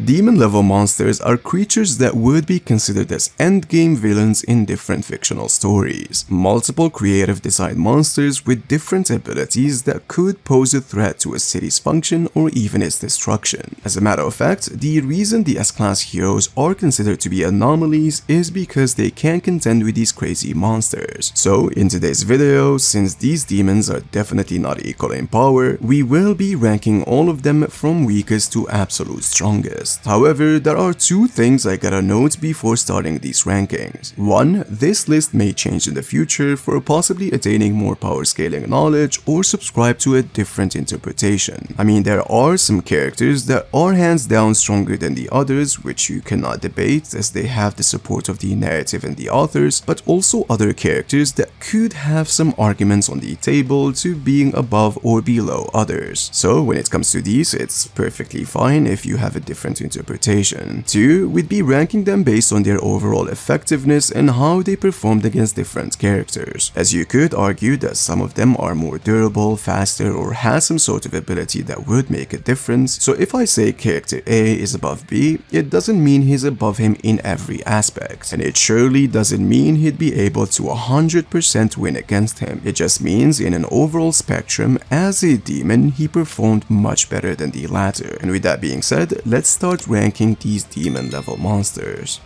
Demon level monsters are creatures that would be considered as endgame villains in different fictional stories. Multiple creative design monsters with different abilities that could pose a threat to a city's function or even its destruction. As a matter of fact, the reason the S-class heroes are considered to be anomalies is because they can't contend with these crazy monsters. So in today's video, since these demons are definitely not equal in power, we will be ranking all of them from weakest to absolute strongest. However, there are two things I gotta note before starting these rankings. One, this list may change in the future for possibly attaining more power scaling knowledge or subscribe to a different interpretation. I mean, there are some characters that are hands down stronger than the others, which you cannot debate as they have the support of the narrative and the authors, but also other characters that could have some arguments on the table to being above or below others. So when it comes to these, it's perfectly fine if you have a different interpretation. Two, we'd be ranking them based on their overall effectiveness and how they performed against different characters, as you could argue that some of them are more durable, faster, or has some sort of ability that would make a difference. So if I say character A is above B, it doesn't mean he's above him in every aspect, and it surely doesn't mean he'd be able to 100% win against him. It just means in an overall spectrum, as a demon, he performed much better than the latter. And with that being said, let's start ranking these demon level monsters.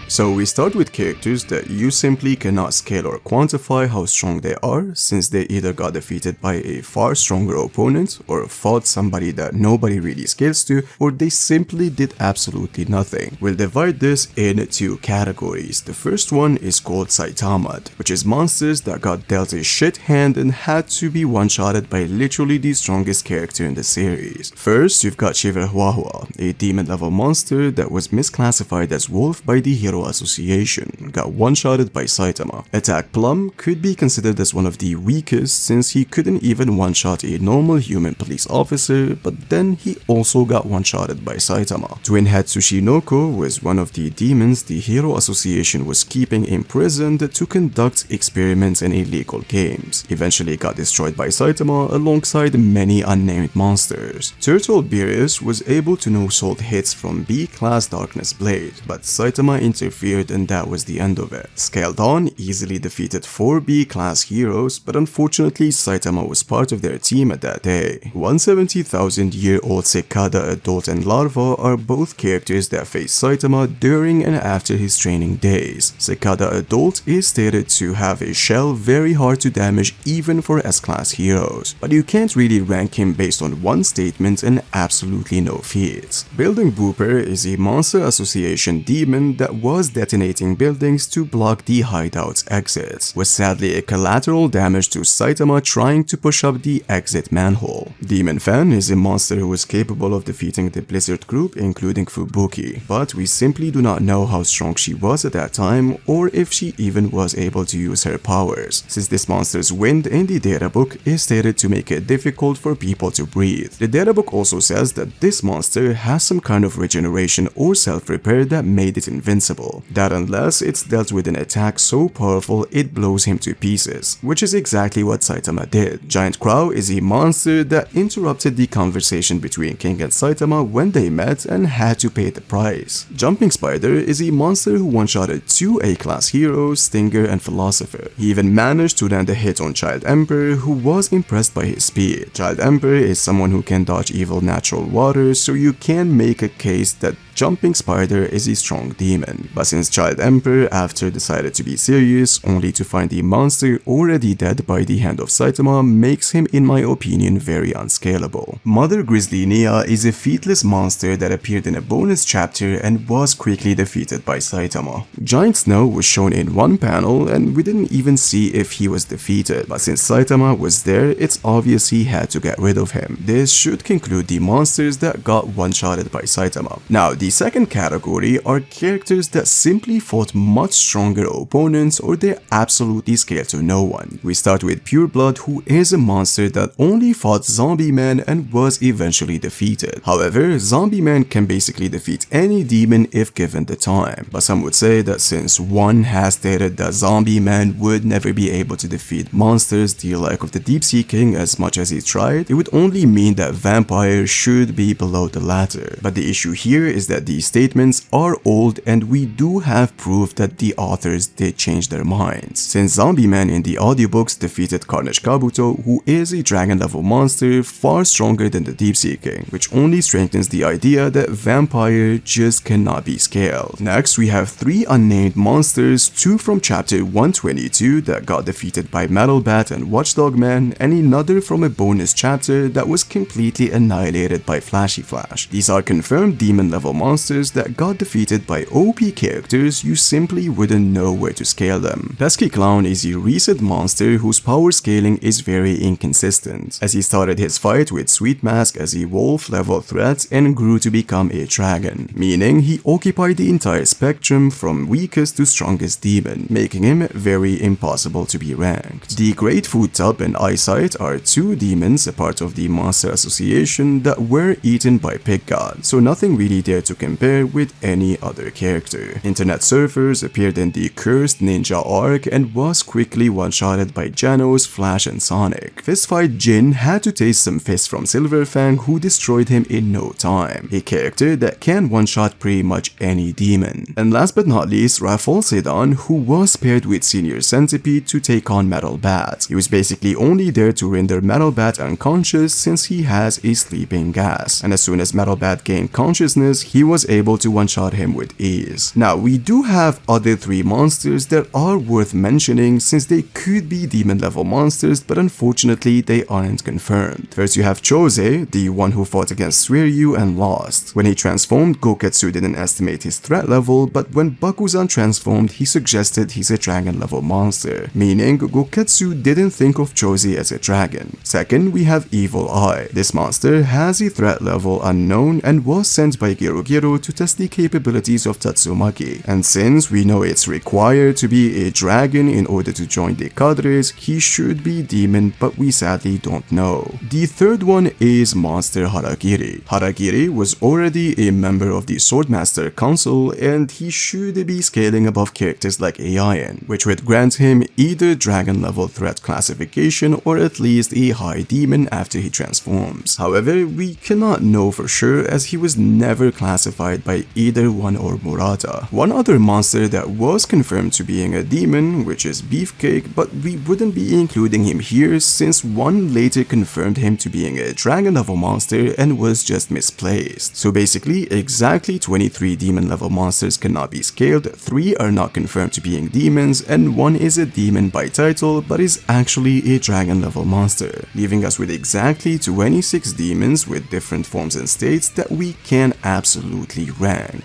So we start with characters that you simply cannot scale or quantify how strong they are, since they either got defeated by a far stronger opponent, or fought somebody that nobody really scales to, or they simply did absolutely nothing. We'll divide this in two categories. The first one is called Saitama, which is monsters that got dealt a shit hand and had to be one-shotted by literally the strongest character in the series. First, you've got Shiverhuahua, a demon level monster that was misclassified as wolf by the Hero Association, got one-shotted by Saitama. Attack Plum could be considered as one of the weakest since he couldn't even one-shot a normal human police officer, but then he also got one-shotted by Saitama. Twin Head Tsushinoko was one of the demons the Hero Association was keeping imprisoned to conduct experiments and illegal games. Eventually got destroyed by Saitama alongside many unnamed monsters. Turtle Beerus was able to no-sold hits from B-class Darkness Blade, but Saitama interfered and that was the end of it. Scaled On easily defeated 4 B-class heroes, but unfortunately Saitama was part of their team at that day. 170,000-year-old Cicada Adult and Larva are both characters that face Saitama during and after his training days. Cicada Adult is stated to have a shell very hard to damage even for S-class heroes, but you can't really rank him based on one statement and absolutely no feats. Building Booper is a Monster Association demon that was detonating buildings to block the hideout's exits, was sadly a collateral damage to Saitama trying to push up the exit manhole. Demon Fan is a monster who was capable of defeating the Blizzard group including Fubuki, but we simply do not know how strong she was at that time or if she even was able to use her powers, since this monster's wind in the databook is stated to make it difficult for people to breathe. The databook also says that this monster has some kind of regeneration or self-repair that made it invincible. That unless it's dealt with an attack so powerful it blows him to pieces, which is exactly what Saitama did. Giant Crow is a monster that interrupted the conversation between King and Saitama when they met and had to pay the price. Jumping Spider is a monster who one-shotted 2 A-class heroes, Stinger and Philosopher. He even managed to land a hit on Child Emperor, who was impressed by his speed. Child Emperor is someone who can dodge evil natural water, so you can make a case that Jumping Spider is a strong demon, but since Child Emperor after decided to be serious only to find the monster already dead by the hand of Saitama makes him in my opinion very unscalable. Mother Grizzly Nia is a featless monster that appeared in a bonus chapter and was quickly defeated by Saitama. Giant Snow was shown in one panel and we didn't even see if he was defeated, but since Saitama was there it's obvious he had to get rid of him. This should conclude the monsters that got one-shotted by Saitama. Now the second category are characters that that simply fought much stronger opponents or they're absolutely scared to no one. We start with Pureblood, who is a monster that only fought Zombie Man and was eventually defeated. However, Zombie Man can basically defeat any demon if given the time, but some would say that since one has stated that Zombie Man would never be able to defeat monsters the like of the Deep Sea King as much as he tried, it would only mean that Vampire should be below the latter. But the issue here is that these statements are old and we do have proof that the authors did change their minds, since Zombie Man in the audiobooks defeated Carnage Kabuto, who is a dragon level monster far stronger than the Deep Sea King, which only strengthens the idea that Vampire just cannot be scaled. Next, we have 3 unnamed monsters, 2 from chapter 122 that got defeated by Metal Bat and Watchdog Man, and another from a bonus chapter that was completely annihilated by Flashy Flash. These are confirmed demon level monsters that got defeated by OP characters you simply wouldn't know where to scale them. Pesky Clown is a recent monster whose power scaling is very inconsistent, as he started his fight with Sweet Mask as a wolf level threat and grew to become a dragon, meaning he occupied the entire spectrum from weakest to strongest demon, making him very impossible to be ranked. The Great Food Tub and Eyesight are 2 demons, a part of the Monster Association, that were eaten by Pig God, so nothing really there to compare with any other character. Internet Surfers appeared in the Cursed Ninja arc and was quickly one-shotted by Genos, Flash, and Sonic. Fistfight Jin had to taste some fists from Silverfang, who destroyed him in no time, a character that can one-shot pretty much any demon. And last but not least, Raphol Sedan, who was paired with Senior Centipede to take on Metal Bat. He was basically only there to render Metal Bat unconscious since he has a sleeping gas, and as soon as Metal Bat gained consciousness, he was able to one-shot him with ease. Now, we do have other 3 monsters that are worth mentioning since they could be demon level monsters, but unfortunately they aren't confirmed. First, you have Chose, the one who fought against Suiryu and lost. When he transformed, Goketsu didn't estimate his threat level, but when Bakuzan transformed, he suggested he's a dragon level monster, meaning Goketsu didn't think of Chose as a dragon. Second, we have Evil Eye. This monster has a threat level unknown and was sent by Girogiro to test the capabilities of Tatsumaki, and since we know it's required to be a dragon in order to join the cadres, he should be demon, but we sadly don't know. The third one is Monster Haragiri. Haragiri was already a member of the Swordmaster Council and he should be scaling above characters like Aion, which would grant him either dragon level threat classification or at least a high demon after he transforms. However, we cannot know for sure as he was never classified by either one or Murata. One other monster that was confirmed to being a demon, which is Beefcake, but we wouldn't be including him here since one later confirmed him to being a dragon level monster and was just misplaced. So basically, exactly 23 demon level monsters cannot be scaled, 3 are not confirmed to being demons, and 1 is a demon by title but is actually a dragon level monster, leaving us with exactly 26 demons with different forms and states that we can absolutely rank.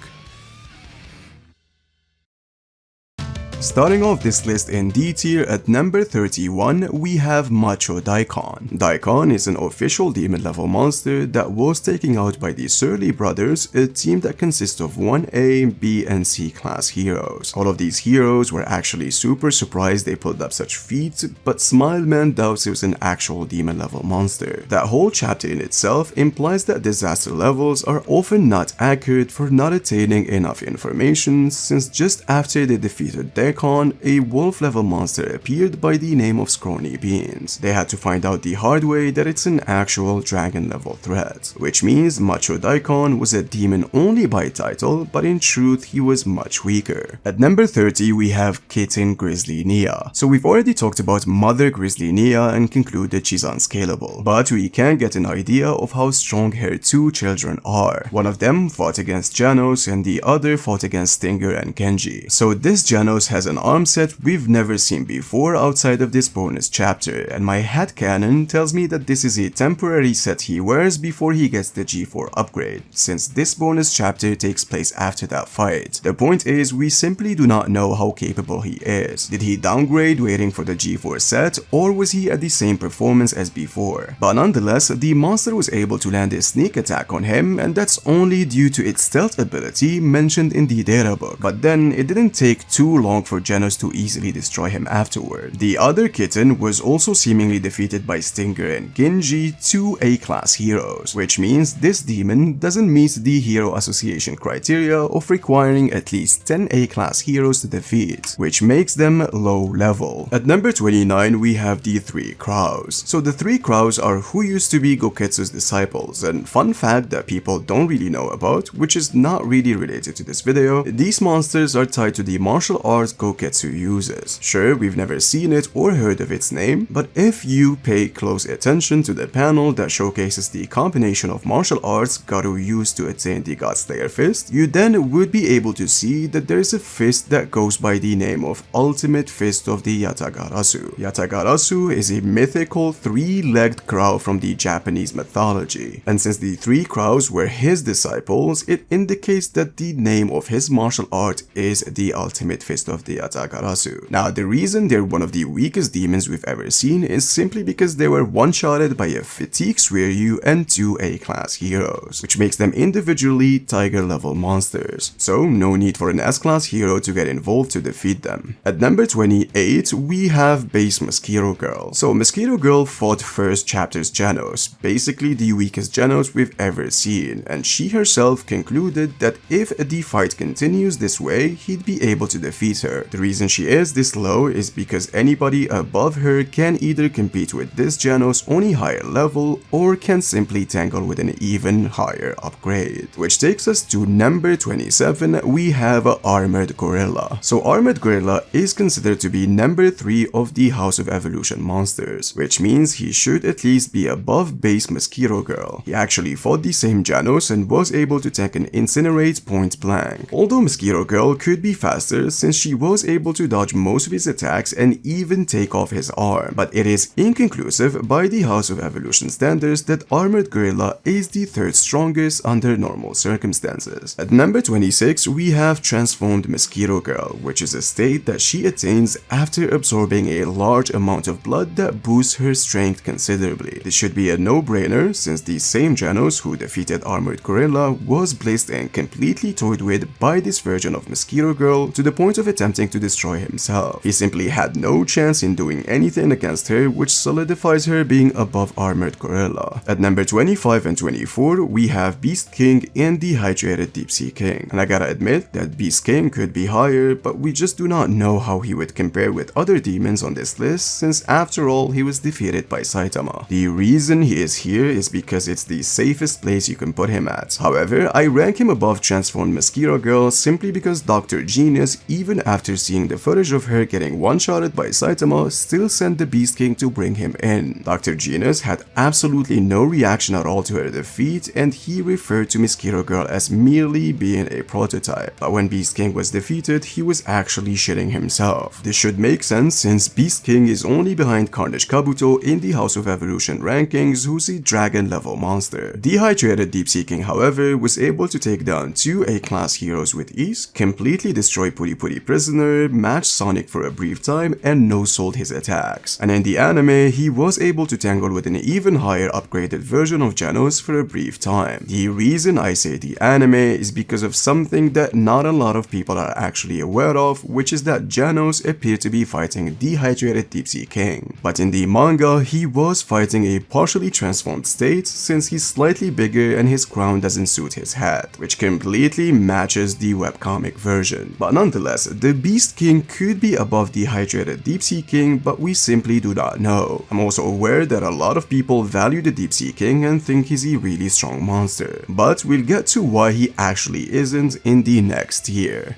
Starting off this list in D tier at number 31, we have Macho Daikon. Daikon is an official demon level monster that was taken out by the Surly Brothers, a team that consists of 1A, B, and C class heroes. All of these heroes were actually super surprised they pulled up such feats, but Smileman doubts it was an actual demon level monster. That whole chapter in itself implies that disaster levels are often not accurate for not attaining enough information, since just after they defeated Daikon, a wolf level monster appeared by the name of Scrawny Beans. They had to find out the hard way that it's an actual dragon level threat, which means Macho Daikon was a demon only by title, but in truth he was much weaker. At number 30 we have Kitten Grizzly Nia. So we've already talked about Mother Grizzly Nia and concluded she's unscalable, but we can get an idea of how strong her 2 children are. One of them fought against Janos and the other fought against Stinger and Kenji. So this Janos has has an arm set we've never seen before outside of this bonus chapter, and my headcanon tells me that this is a temporary set he wears before he gets the G4 upgrade, since this bonus chapter takes place after that fight. The point is, we simply do not know how capable he is. Did he downgrade waiting for the G4 set, or was he at the same performance as before? But nonetheless, the monster was able to land a sneak attack on him, and that's only due to its stealth ability mentioned in the data book. But then, it didn't take too long for Genos to easily destroy him afterward. The other kitten was also seemingly defeated by Stinger and Genji, two A-class heroes, which means this demon doesn't meet the Hero Association criteria of requiring at least 10 A-class heroes to defeat, which makes them low level. At number 29, we have the Three Crows. So the Three Crows are who used to be Goketsu's disciples, and fun fact that people don't really know about, which is not really related to this video, these monsters are tied to the martial arts Goketsu uses. Sure, we've never seen it or heard of its name, but if you pay close attention to the panel that showcases the combination of martial arts Garu used to attain the Godslayer fist, you then would be able to see that there is a fist that goes by the name of Ultimate Fist of the Yatagarasu. Yatagarasu is a mythical three-legged crow from the Japanese mythology, and since the Three Crows were his disciples, it indicates that the name of his martial art is the Ultimate Fist of the Yatagarasu. Now, the reason they're one of the weakest demons we've ever seen is simply because they were one-shotted by a Fatigue Suiryu and two A-class heroes, which makes them individually Tiger-level monsters, so no need for an S-class hero to get involved to defeat them. At number 28, we have Base Mosquito Girl. So Mosquito Girl fought first chapter's Genos, basically the weakest Genos we've ever seen, and she herself concluded that if the fight continues this way, he'd be able to defeat her. The reason she is this low is because anybody above her can either compete with this Genos on a higher level or can simply tangle with an even higher upgrade. Which takes us to number 27, we have Armored Gorilla. So Armored Gorilla is considered to be number 3 of the House of Evolution monsters, which means he should at least be above base Mosquito Girl. He actually fought the same Genos and was able to tank and incinerate point blank. Although Mosquito Girl could be faster since she was able to dodge most of his attacks and even take off his arm, but it is inconclusive by the House of Evolution standards that Armored Gorilla is the third strongest under normal circumstances. At number 26, we have Transformed Mosquito Girl, which is a state that she attains after absorbing a large amount of blood that boosts her strength considerably. This should be a no-brainer since the same Genos who defeated Armored Gorilla was blazed and completely toyed with by this version of Mosquito Girl to the point of attempting to destroy himself. He simply had no chance in doing anything against her, which solidifies her being above Armored Gorilla. At number 25 and 24, we have Beast King and Dehydrated Deep Sea King. And I gotta admit that Beast King could be higher, but we just do not know how he would compare with other demons on this list since after all he was defeated by Saitama. The reason he is here is because it's the safest place you can put him at. However, I rank him above Transformed Mosquito Girl simply because Dr. Genius, even after seeing the footage of her getting one-shotted by Saitama, still sent the Beast King to bring him in. Dr. Genius had absolutely no reaction at all to her defeat, and he referred to Mosquito Girl as merely being a prototype. But when Beast King was defeated, he was actually shitting himself. This should make sense since Beast King is only behind Carnage Kabuto in the House of Evolution rankings, who's a dragon level monster. Dehydrated Deep Sea King, however, was able to take down two A-class heroes with ease, completely destroy Puri Puri Prisoner, match Sonic for a brief time, and no-sold his attacks. And in the anime, he was able to tangle with an even higher upgraded version of Genos for a brief time. The reason I say the anime is because of something that not a lot of people are actually aware of, which is that Genos appeared to be fighting Dehydrated Deep Sea King. But in the manga, he was fighting a partially transformed state since he's slightly bigger and his crown doesn't suit his head, which completely matches the webcomic version. But nonetheless, the Beast King could be above Dehydrated Deep Sea King, but we simply do not know. I'm also aware that a lot of people value the Deep Sea King and think he's a really strong monster, but we'll get to why he actually isn't in the next tier.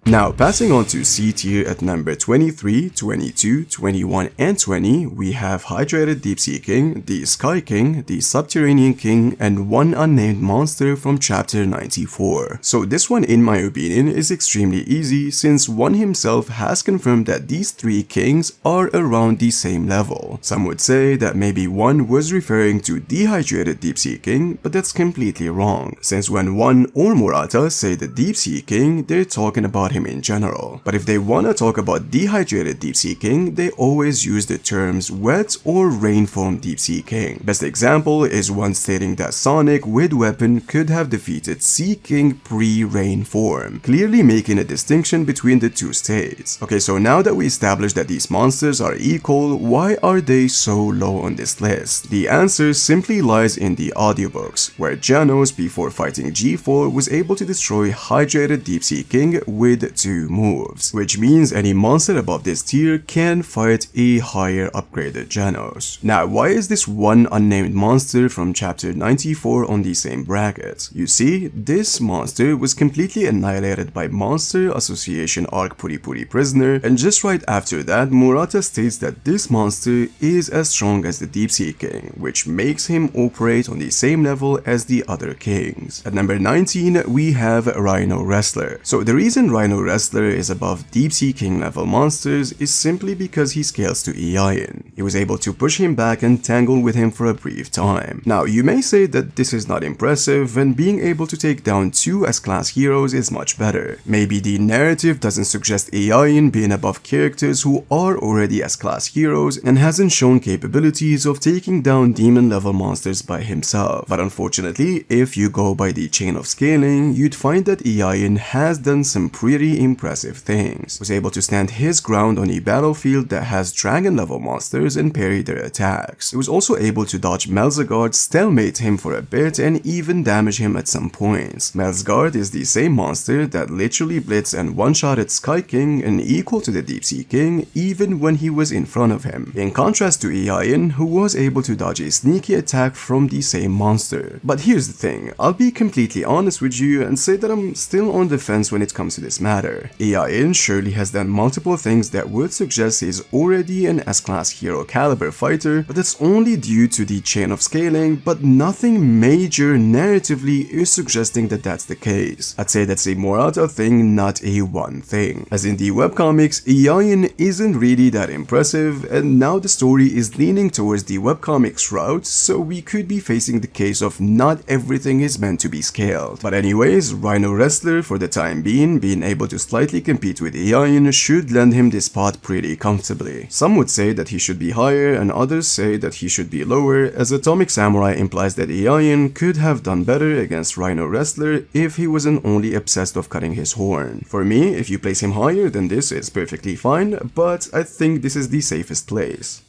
Now, passing on to C tier at number 23, 22, 21, and 20, we have Hydrated Deep Sea King, the Sky King, the Subterranean King, and one unnamed monster from chapter 94. So this one, in my opinion, is extremely easy since one himself has confirmed that these three kings are around the same level. Some would say that maybe one was referring to Dehydrated Deep Sea King, but that's completely wrong, since when one or Murata say the Deep Sea King, they're talking about him in general. But if they wanna talk about Dehydrated Deep Sea King, they always use the terms Wet or Rainform Deep Sea King. Best example is one stating that Sonic with weapon could have defeated Sea King pre-rain form, clearly making a distinction between the two states. Okay, so now that we established that these monsters are equal, why are they so low on this list? The answer simply lies in the audiobooks, where Janos before fighting G4 was able to destroy Hydrated Deep Sea King with 2 moves, which means any monster above this tier can fight a higher upgraded Janos. Now, why is this one unnamed monster from chapter 94 on the same bracket? You see, this monster was completely annihilated by Monster Association Arc Puri Puri Prisoner, and just right after that, Murata states that this monster is as strong as the Deep Sea King, which makes him operate on the same level as the other kings. At number 19, we have Rhino Wrestler. So the reason Rhino Wrestler is above Deep Sea King level monsters is simply because he scales to Eion. He was able to push him back and tangle with him for a brief time. Now, you may say that this is not impressive, and being able to take down 2 S-class heroes is much better. Maybe the narrative doesn't suggest Eion being above characters who are already S-class heroes and hasn't shown capabilities of taking down demon level monsters by himself. But unfortunately, if you go by the chain of scaling, you'd find that Eion has done some pretty impressive things. Was able to stand his ground on a battlefield that has dragon level monsters and parry their attacks. He was also able to dodge Melzagard, stalemate him for a bit, and even damage him at some points. Melzagard is the same monster that literally blitzed and one-shotted Sky King and equal to the Deep Sea King even when he was in front of him, in contrast to Eion, who was able to dodge a sneaky attack from the same monster. But here's the thing, I'll be completely honest with you and say that I'm still on the fence when it comes to this matter. Eion surely has done multiple things that would suggest he's already an S-class hero caliber fighter, but that's only due to the chain of scaling, but nothing major narratively is suggesting that that's the case. I'd say that's a Murata thing, not a one thing. As in the webcomics, Eion isn't really that impressive, and now the story is leaning towards the webcomics route, so we could be facing the case of not everything is meant to be scaled. But anyways, Rhino Wrestler for the time being able to slightly compete with Eion should lend him this spot pretty comfortably. Some would say that he should be higher and others say that he should be lower, as Atomic Samurai implies that Eion could have done better against Rhino Wrestler if he wasn't only obsessed of cutting his horn. For me, if you place him higher than this, it's perfectly fine, but I think this is the safest place.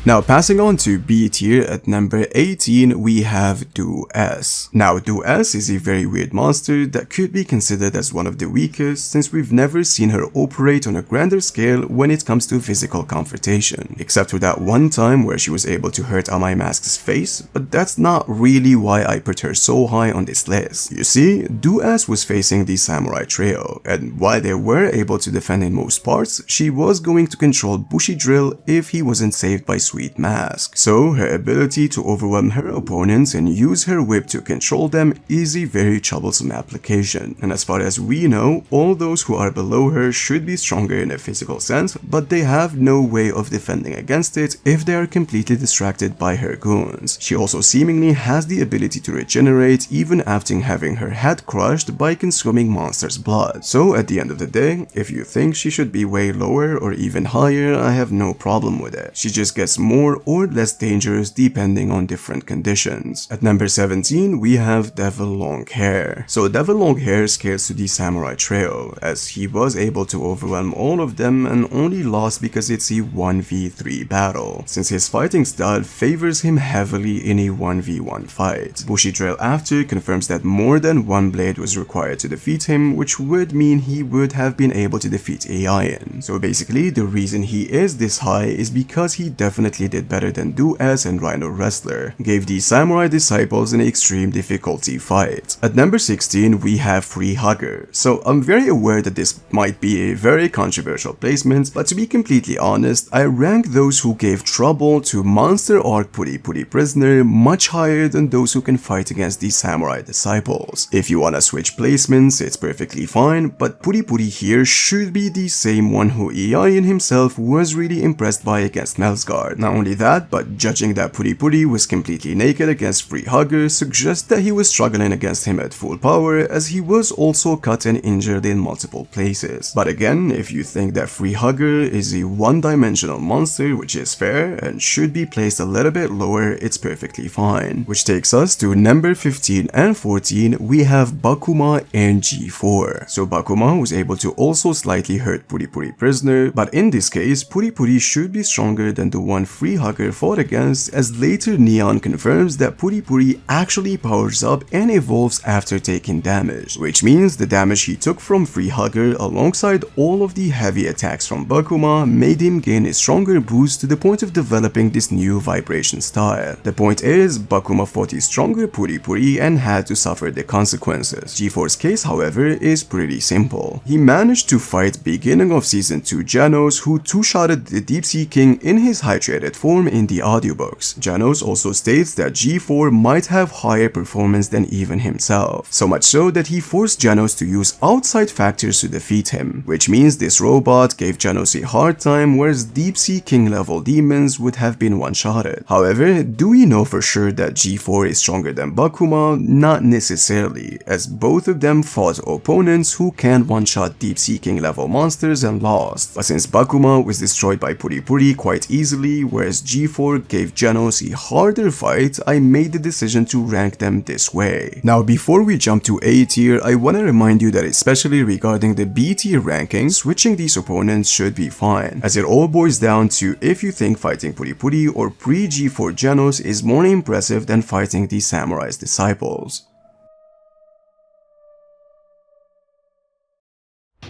Now, passing on to B tier at number 18, we have Do S. Now, Do S is a very weird monster that could be considered as one of the weakest, since we've never seen her operate on a grander scale when it comes to physical confrontation, except for that one time where she was able to hurt Amai Mask's face, but that's not really why I put her so high on this list. You see, Do S was facing the Samurai Trio, and while they were able to defend in most parts, she was going to control Bushi Drill if he wasn't saved by Sweet Mask. So her ability to overwhelm her opponents and use her whip to control them is a very troublesome application. And as far as we know, all those who are below her should be stronger in a physical sense, but they have no way of defending against it if they are completely distracted by her goons. She also seemingly has the ability to regenerate even after having her head crushed by consuming monsters' blood. So at the end of the day, if you think she should be way lower or even higher, I have no problem with it. She just gets more or less dangerous depending on different conditions. At number 17, we have Devil Longhair. So Devil Longhair scales to the Samurai Trio, as he was able to overwhelm all of them and only lost because it's a 1v3 battle, since his fighting style favors him heavily in a 1v1 fight. Bushi Drill after confirms that more than one blade was required to defeat him, which would mean he would have been able to defeat Eion. So basically, the reason he is this high is because he definitely definitely did better than Do-As and Rhino Wrestler, gave the Samurai Disciples an extreme difficulty fight. At number 16, we have Free Hugger. So I'm very aware that this might be a very controversial placement, but to be completely honest, I rank those who gave trouble to Monster Arc Puri Puri Prisoner much higher than those who can fight against the Samurai Disciples. If you wanna switch placements, it's perfectly fine, but Puri Puri here should be the same one who Ian himself was really impressed by against Melsgard. Not only that, but judging that Puri Puri was completely naked against Free Hugger suggests that he was struggling against him at full power, as he was also cut and injured in multiple places. But again, if you think that Free Hugger is a one-dimensional monster, which is fair and should be placed a little bit lower, it's perfectly fine. Which takes us to number 15 and 14, we have Bakuma and G4. So Bakuma was able to also slightly hurt Puri Puri Prisoner, but in this case, Puri Puri should be stronger than the one Free Hugger fought against, as later Neon confirms that Puri Puri actually powers up and evolves after taking damage, which means the damage he took from Free Hugger alongside all of the heavy attacks from Bakuma made him gain a stronger boost to the point of developing this new vibration style. The point is, Bakuma fought a stronger Puri Puri and had to suffer the consequences. G4's case, however, is pretty simple. He managed to fight beginning of season 2 Janos, who two-shotted the Deep Sea King in his hydrated form in the audiobooks. Janos also states that G4 might have higher performance than even himself, so much so that he forced Janos to use outside factors to defeat him, which means this robot gave Janos a hard time, whereas Deep Sea King level demons would have been one-shotted. However, do we know for sure that G4 is stronger than Bakuma? Not necessarily, as both of them fought opponents who can one-shot Deep Sea King level monsters and lost. But since Bakuma was destroyed by Puri Puri quite easily, whereas G4 gave Janos a harder fight, I made the decision to rank them this way. Now before we jump to A tier, I wanna remind you that especially regarding the B tier ranking, switching these opponents should be fine, as it all boils down to if you think fighting Puri Puri or pre-G4 Janos is more impressive than fighting the Samurai's disciples.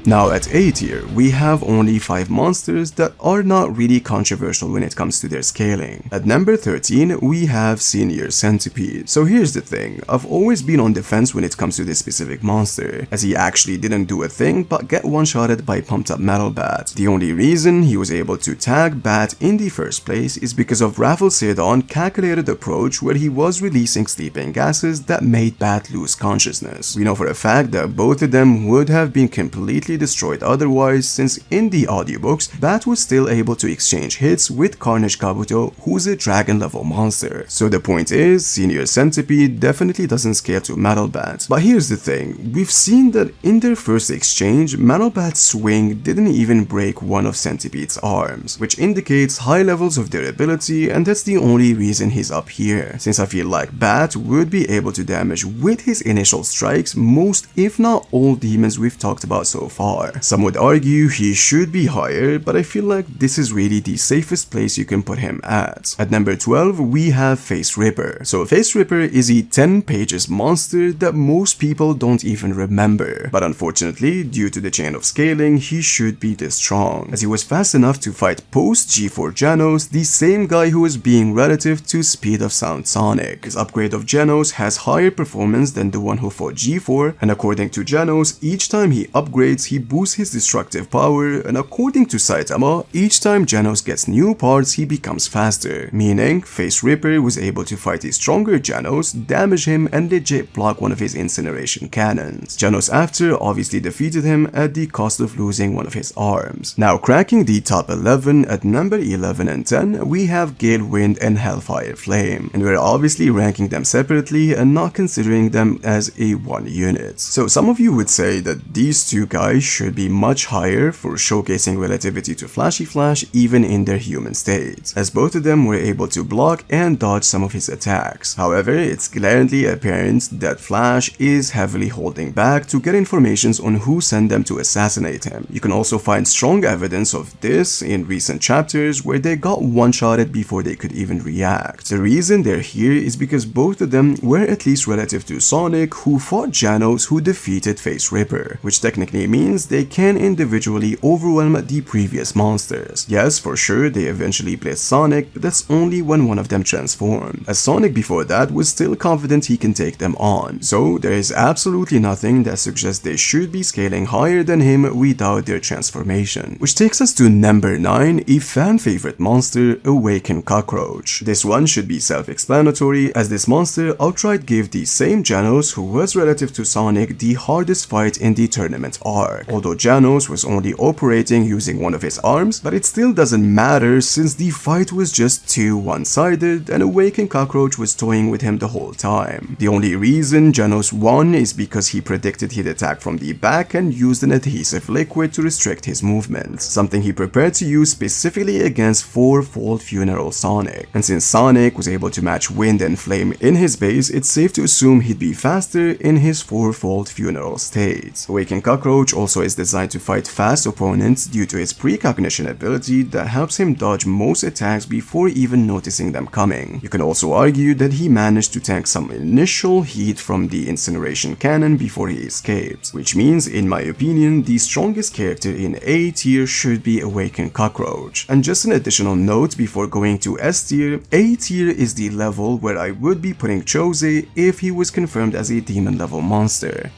Now at A tier, we have only 5 monsters that are not really controversial when it comes to their scaling. At number 13, we have Senior Centipede. So here's the thing, I've always been on the fence when it comes to this specific monster, as he actually didn't do a thing but get one-shotted by Pumped Up Metal Bat. The only reason he was able to tag Bat in the first place is because of Raffle Sidon's calculated approach, where he was releasing sleeping gases that made Bat lose consciousness. We know for a fact that both of them would have been completely destroyed otherwise, since in the audiobooks, Bat was still able to exchange hits with Carnage Kabuto, who's a dragon level monster. So the point is, Senior Centipede definitely doesn't scale to Metal Bat. But here's the thing, we've seen that in their first exchange, Metal Bat's swing didn't even break one of Centipede's arms, which indicates high levels of durability, and that's the only reason he's up here, since I feel like Bat would be able to damage with his initial strikes most if not all demons we've talked about so far. Some would argue he should be higher, but I feel like this is really the safest place you can put him at. At number 12, we have Face Ripper. So Face Ripper is a 10 pages monster that most people don't even remember, but unfortunately, due to the chain of scaling, he should be this strong, as he was fast enough to fight post G4 Janos, the same guy who was being relative to Speed of Sound Sonic. His upgrade of Janos has higher performance than the one who fought G4, and according to Janos, each time he upgrades, he boosts his destructive power, and according to Saitama, each time Janos gets new parts, he becomes faster, meaning Face Ripper was able to fight a stronger Janos, damage him, and legit block one of his incineration cannons. Janos after obviously defeated him at the cost of losing one of his arms. Now cracking the top 11, at number 11 and 10, we have Gale Wind and Hellfire Flame, and we're obviously ranking them separately and not considering them as a one unit. So some of you would say that these two guys should be much higher for showcasing relativity to Flashy Flash even in their human state, as both of them were able to block and dodge some of his attacks. However, it's glaringly apparent that Flash is heavily holding back to get information on who sent them to assassinate him. You can also find strong evidence of this in recent chapters where they got one-shotted before they could even react. The reason they're here is because both of them were at least relative to Sonic, who fought Janos, who defeated Face Ripper, which technically means since they can individually overwhelm the previous monsters. Yes, for sure, they eventually blitz Sonic, but that's only when one of them transformed, as Sonic before that was still confident he can take them on. So there is absolutely nothing that suggests they should be scaling higher than him without their transformation. Which takes us to number 9, a fan favorite monster, Awakened Cockroach. This one should be self-explanatory, as this monster outright gave the same Genos, who was relative to Sonic, the hardest fight in the tournament arc. Although Genos was only operating using one of his arms, but it still doesn't matter since the fight was just too one-sided and Awakened Cockroach was toying with him the whole time. The only reason Genos won is because he predicted he'd attack from the back and used an adhesive liquid to restrict his movements, something he prepared to use specifically against 4-fold Funeral Sonic. And since Sonic was able to match wind and flame in his base, it's safe to assume he'd be faster in his 4-fold Funeral state. Awakened Cockroach also is designed to fight fast opponents due to his precognition ability that helps him dodge most attacks before even noticing them coming. You can also argue that he managed to tank some initial heat from the incineration cannon before he escaped, which means, in my opinion, the strongest character in A tier should be Awakened Cockroach. And just an additional note before going to S tier, A tier is the level where I would be putting Chose if he was confirmed as a demon level monster.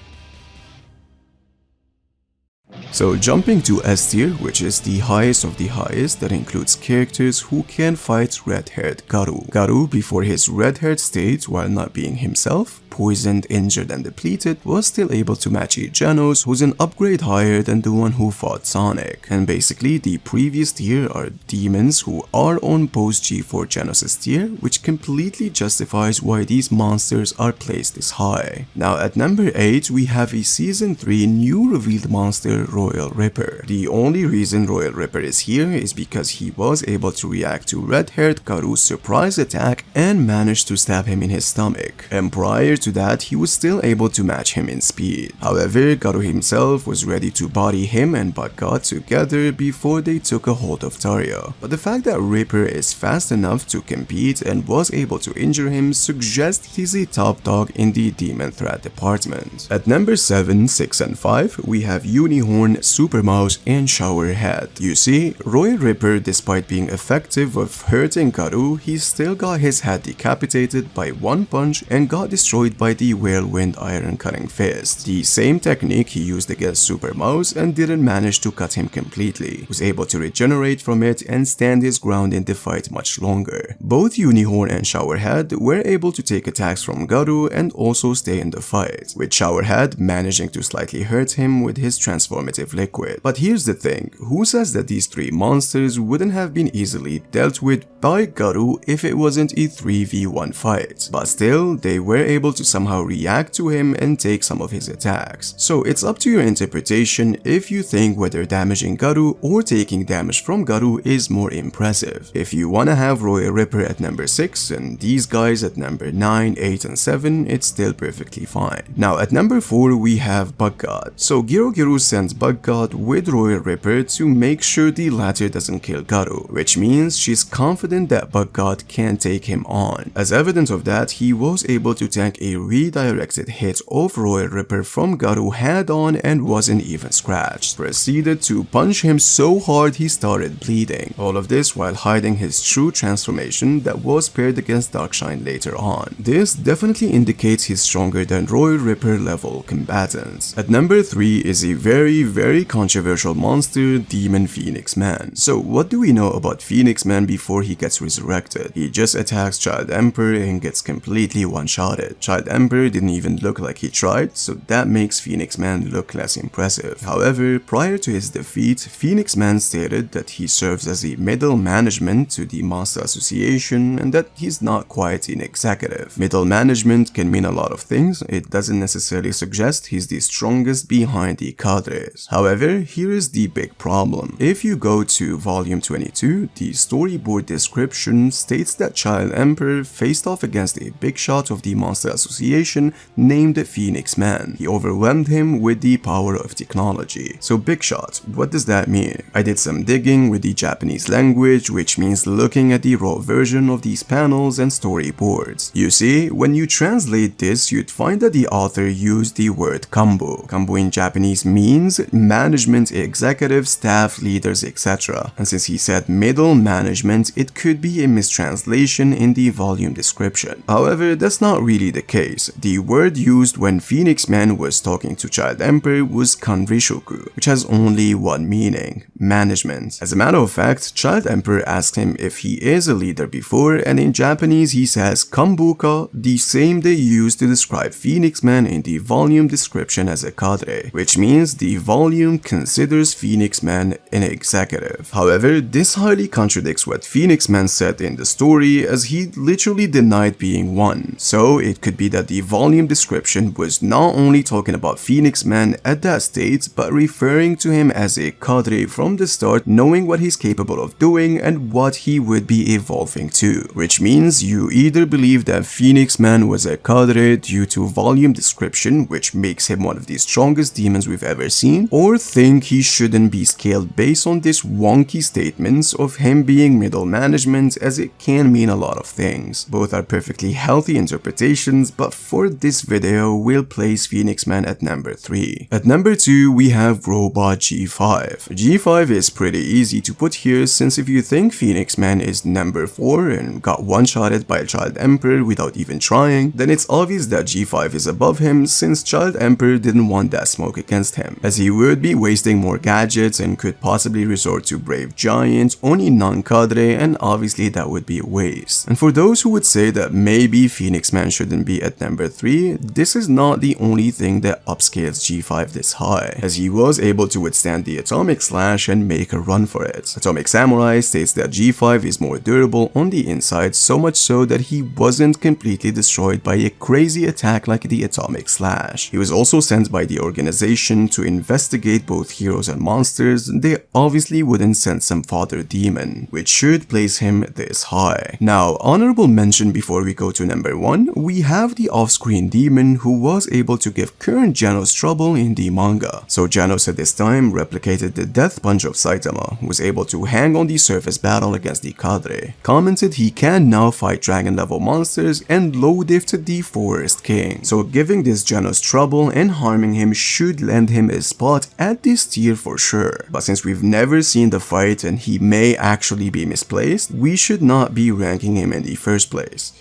So jumping to S tier, which is the highest of the highest, that includes characters who can fight red-haired Garu. Garu, before his red-haired state, while not being himself, poisoned, injured, and depleted, was still able to match a Genos who's an upgrade higher than the one who fought Sonic. And basically, the previous tier are demons who are on post G4 Genos' tier, which completely justifies why these monsters are placed this high. Now at number 8, we have a Season 3 new revealed monster, Royal Ripper. The only reason Royal Ripper is here is because he was able to react to red-haired Garu's surprise attack and managed to stab him in his stomach. And prior to that, he was still able to match him in speed. However, Garu himself was ready to body him and Buggot together before they took a hold of Dario. But the fact that Ripper is fast enough to compete and was able to injure him suggests he's a top dog in the demon threat department. At number 7, 6, and 5, we have Unicorn, Super Mouse, and Showerhead. You see, Royal Ripper, despite being effective with hurting Garu, he still got his head decapitated by one punch and got destroyed by the Whirlwind Iron Cutting Fist. The same technique he used against Super Mouse and didn't manage to cut him completely. He was able to regenerate from it and stand his ground in the fight much longer. Both Unicorn and Showerhead were able to take attacks from Garu and also stay in the fight, with Showerhead managing to slightly hurt him with his transformative liquid. But here's the thing, who says that these three monsters wouldn't have been easily dealt with by Garu if it wasn't a 3v1 fight? But still, they were able to somehow react to him and take some of his attacks. So it's up to your interpretation if you think whether damaging Garu or taking damage from Garu is more impressive. If you wanna have Royal Ripper at number 6 and these guys at number 9, 8, and 7, it's still perfectly fine. Now at number 4 we have Buggot. So Girogiru sends Buggot with Royal Ripper to make sure the latter doesn't kill Garu, which means she's confident that Buggot can take him on. As evidence of that, he was able to tank a redirected hit of Royal Ripper from Garu head on and wasn't even scratched. Proceeded to punch him so hard he started bleeding. All of this while hiding his true transformation that was paired against Darkshine later on. This definitely indicates he's stronger than Royal Ripper level combatants. At number 3 is a very controversial monster, Demon Phoenix Man. So what do we know about Phoenix Man before he gets resurrected? He just attacks Child Emperor and gets completely one-shotted. Child Emperor didn't even look like he tried, so that makes Phoenix Man look less impressive. However, prior to his defeat, Phoenix Man stated that he serves as a middle management to the Master Association and that he's not quite an executive. Middle management can mean a lot of things, it doesn't necessarily suggest he's the strongest behind the cadres. However, here is the big problem. If you go to volume 22, the storyboard description states that Child Emperor faced off against a big shot of the Monster Association named Phoenix Man. He overwhelmed him with the power of technology. So big shot, what does that mean? I did some digging with the Japanese language, which means looking at the raw version of these panels and storyboards. You see, when you translate this, you'd find that the author used the word kambu. Kambu in Japanese means management, executive, staff, leaders, etc. And since he said middle management, it could be a mistranslation in the volume description. However, that's not really the case. The word used when Phoenix Man was talking to Child Emperor was kanrishoku, which has only one meaning: management. As a matter of fact, Child Emperor asked him if he is a leader before, and in Japanese he says kambuka, the same they used to describe Phoenix Man in the volume description as a cadre, which means the volume considers Phoenix Man an executive. However, this highly contradicts what Phoenix Man said in the story, as he literally denied being one. So it could be that the volume description was not only talking about Phoenix Man at that state, but referring to him as a cadre from the start, knowing what he's capable of doing and what he would be evolving to. Which means you either believe that Phoenix Man was a cadre due to volume description, which makes him one of the strongest demons we've ever seen, or think he shouldn't be scaled based on this wonky statements of him being middle management, as it can mean a lot of things. Both are perfectly healthy interpretations, but for this video, we'll place Phoenix Man at number 3. At number 2, we have Robot G5. G5 is pretty easy to put here, since if you think Phoenix Man is number 4 and got one-shotted by Child Emperor without even trying, then it's obvious that G5 is above him, since Child Emperor didn't want that smoke against him, as he would be wasting more gadgets and could possibly resort to Brave Giant, Oni non-cadre, and obviously that would be a waste. And for those who would say that maybe Phoenix Man shouldn't be at number 3, this is not the only thing that upscales G5 this high, as he was able to withstand the Atomic Slash and make a run for it. Atomic Samurai states that G5 is more durable on the inside, so much so that he wasn't completely destroyed by a crazy attack like the Atomic Slash. He was also sent by the organization to investigate both heroes and monsters. They obviously wouldn't send some fodder demon, which should place him this high. Now, honorable mention before we go to number 1, we have the off-screen demon who was able to give current Genos trouble in the manga. So Genos at this time replicated the death punch of Saitama, who was able to hang on the surface battle against the cadre. Commented he can now fight dragon level monsters and low diff the Forest King. So giving this Genos trouble and harming him should lend him a spot at this tier for sure. But since we've never seen the fight and he may actually be misplaced, we should not be ranking him in the first place.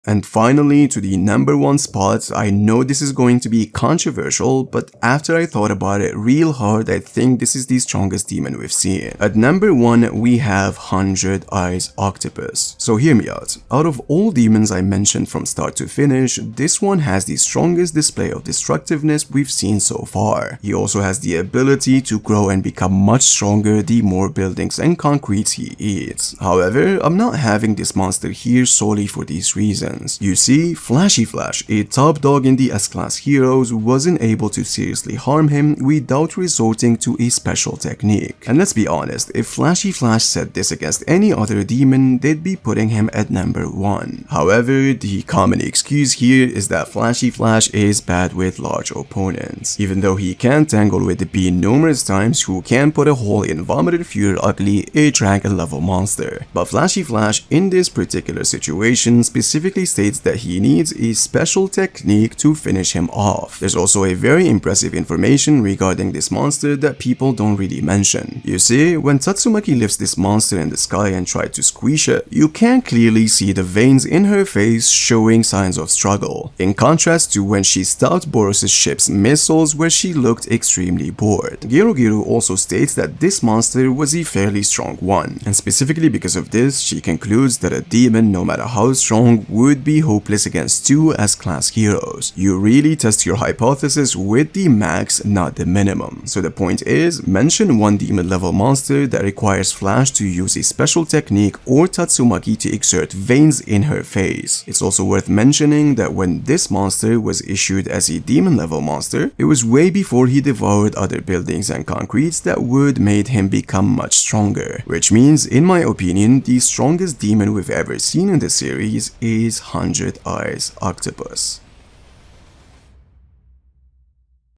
And finally, to the number 1 spot. I know this is going to be controversial, but after I thought about it real hard, I think this is the strongest demon we've seen. At number 1, we have 100 Eyes Octopus. So hear me out. Out of all demons I mentioned from start to finish, this one has the strongest display of destructiveness we've seen so far. He also has the ability to grow and become much stronger the more buildings and concretes he eats. However, I'm not having this monster here solely for these reasons. You see, Flashy Flash, a top dog in the S-Class heroes, wasn't able to seriously harm him without resorting to a special technique. And let's be honest, if Flashy Flash said this against any other demon, they'd be putting him at number 1. However, the common excuse here is that Flashy Flash is bad with large opponents. Even though he can tangle with the Bean numerous times, who can put a hole in Vomited Fury Ugly, a dragon level monster. But Flashy Flash in this particular situation specifically states that he needs a special technique to finish him off. There's also a very impressive information regarding this monster that people don't really mention. You see, when Tatsumaki lifts this monster in the sky and tried to squish it, you can clearly see the veins in her face showing signs of struggle, in contrast to when she stopped Boros' ship's missiles where she looked extremely bored. Girogiru also states that this monster was a fairly strong one, and specifically because of this, she concludes that a demon, no matter how strong, would be hopeless against 2 S-Class heroes. You really test your hypothesis with the max, not the minimum. So the point is, mention one demon level monster that requires Flash to use a special technique or Tatsumaki to exert veins in her face. It's also worth mentioning that when this monster was issued as a demon level monster, it was way before he devoured other buildings and concretes that would made him become much stronger. Which means, in my opinion, the strongest demon we've ever seen in the series is 100 Eyes Octopus.